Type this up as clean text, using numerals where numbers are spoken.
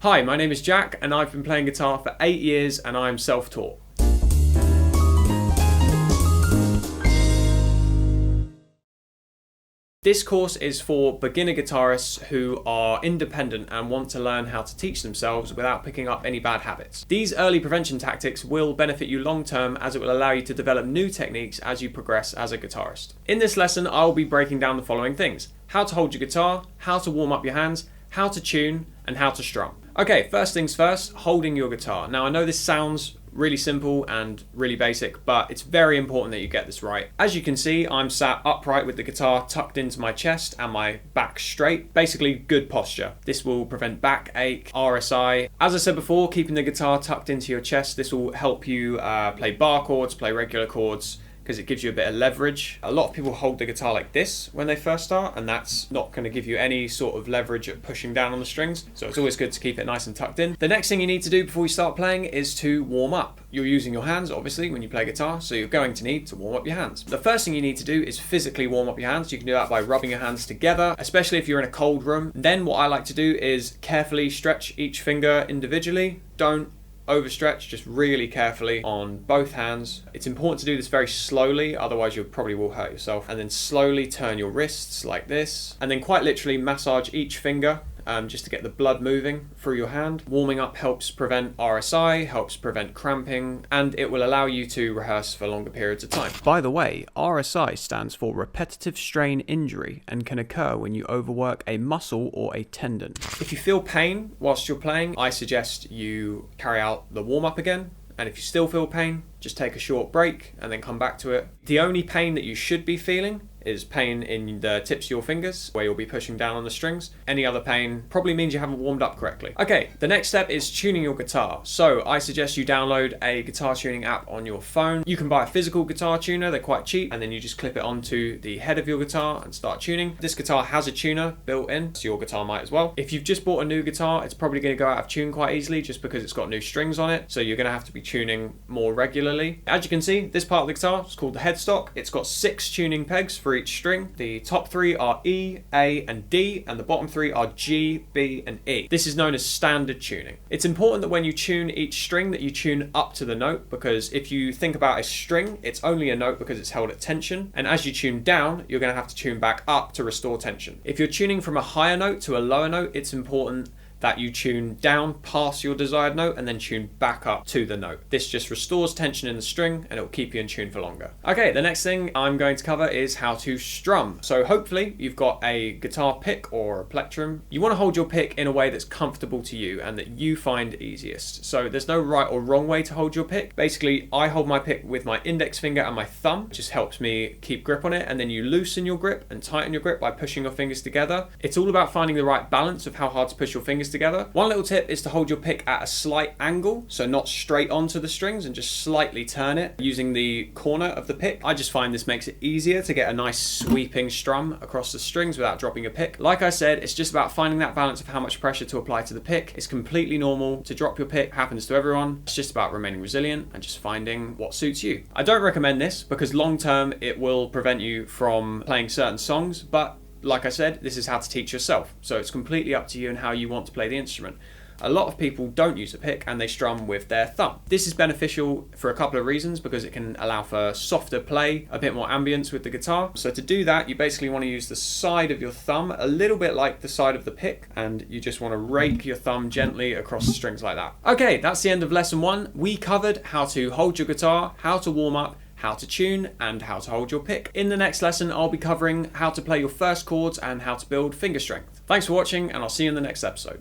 Hi, my name is Jack and I've been playing guitar for 8 years and I'm self-taught. This course is for beginner guitarists who are independent and want to learn how to teach themselves without picking up any bad habits. These early prevention tactics will benefit you long term as it will allow you to develop new techniques as you progress as a guitarist. In this lesson, I'll be breaking down the following things: how to hold your guitar, how to warm up your hands, how to tune, and how to strum. Okay, first things first, holding your guitar. Now I know this sounds really simple and really basic, but it's very important that you get this right. As you can see, I'm sat upright with the guitar tucked into my chest and my back straight. Basically, good posture. This will prevent backache, RSI. As I said before, keeping the guitar tucked into your chest, this will help you play bar chords, play regular chords, because it gives you a bit of leverage. A lot of people hold the guitar like this when they first start, and that's not going to give you any sort of leverage at pushing down on the strings, so it's always good to keep it nice and tucked in. The next thing you need to do before you start playing is to warm up. You're using your hands, obviously, when you play guitar, so you're going to need to warm up your hands. The first thing you need to do is physically warm up your hands. You can do that by rubbing your hands together, especially if you're in a cold room. Then what I like to do is carefully stretch each finger individually. Don't overstretch, just really carefully on both hands. It's important to do this very slowly, otherwise you probably will hurt yourself. And then slowly turn your wrists like this, and then quite literally massage each finger just to get the blood moving through your hand. Warming up helps prevent RSI, helps prevent cramping, and it will allow you to rehearse for longer periods of time. By the way, RSI stands for repetitive strain injury and can occur when you overwork a muscle or a tendon. If you feel pain whilst you're playing, I suggest you carry out the warm-up again. And if you still feel pain, just take a short break and then come back to it. The only pain that you should be feeling is pain in the tips of your fingers where you'll be pushing down on the strings. Any other pain probably means you haven't warmed up correctly. Okay, the next step is tuning your guitar. So I suggest you download a guitar tuning app on your phone. You can buy a physical guitar tuner, they're quite cheap, and then you just clip it onto the head of your guitar and start tuning. This guitar has a tuner built in, so your guitar might as well. If you've just bought a new guitar, it's probably going to go out of tune quite easily just because it's got new strings on it, so you're going to have to be tuning more regularly. As you can see, this part of the guitar is called the headstock. It's got 6 tuning pegs for each string. The top 3 are E, A, and D, and the bottom 3 are G, B, and E. This is known as standard tuning. It's important that when you tune each string that you tune up to the note, because if you think about a string, it's only a note because it's held at tension, and as you tune down, you're going to have to tune back up to restore tension. If you're tuning from a higher note to a lower note, it's important that you tune down past your desired note and then tune back up to the note. This just restores tension in the string and it will keep you in tune for longer. Okay, the next thing I'm going to cover is how to strum. So hopefully you've got a guitar pick or a plectrum. You want to hold your pick in a way that's comfortable to you and that you find easiest. So there's no right or wrong way to hold your pick. Basically, I hold my pick with my index finger and my thumb. It just helps me keep grip on it, and then you loosen your grip and tighten your grip by pushing your fingers together. It's all about finding the right balance of how hard to push your fingers together. One little tip is to hold your pick at a slight angle, so not straight onto the strings, and just slightly turn it using the corner of the pick. I just find this makes it easier to get a nice sweeping strum across the strings without dropping your pick. Like I said, it's just about finding that balance of how much pressure to apply to the pick. It's completely normal to drop your pick, happens to everyone. It's just about remaining resilient and just finding what suits you. I don't recommend this because long term it will prevent you from playing certain songs, but like I said, this is how to teach yourself, so it's completely up to you and how you want to play the instrument. A lot of people don't use a pick and they strum with their thumb. This is beneficial for a couple of reasons, because it can allow for softer play, a bit more ambience with the guitar. So to do that, you basically want to use the side of your thumb, a little bit like the side of the pick, and you just want to rake your thumb gently across the strings like that. Okay, that's the end of lesson 1. We covered how to hold your guitar, how to warm up, how to tune, and how to hold your pick. In the next lesson, I'll be covering how to play your first chords and how to build finger strength. Thanks for watching, and I'll see you in the next episode.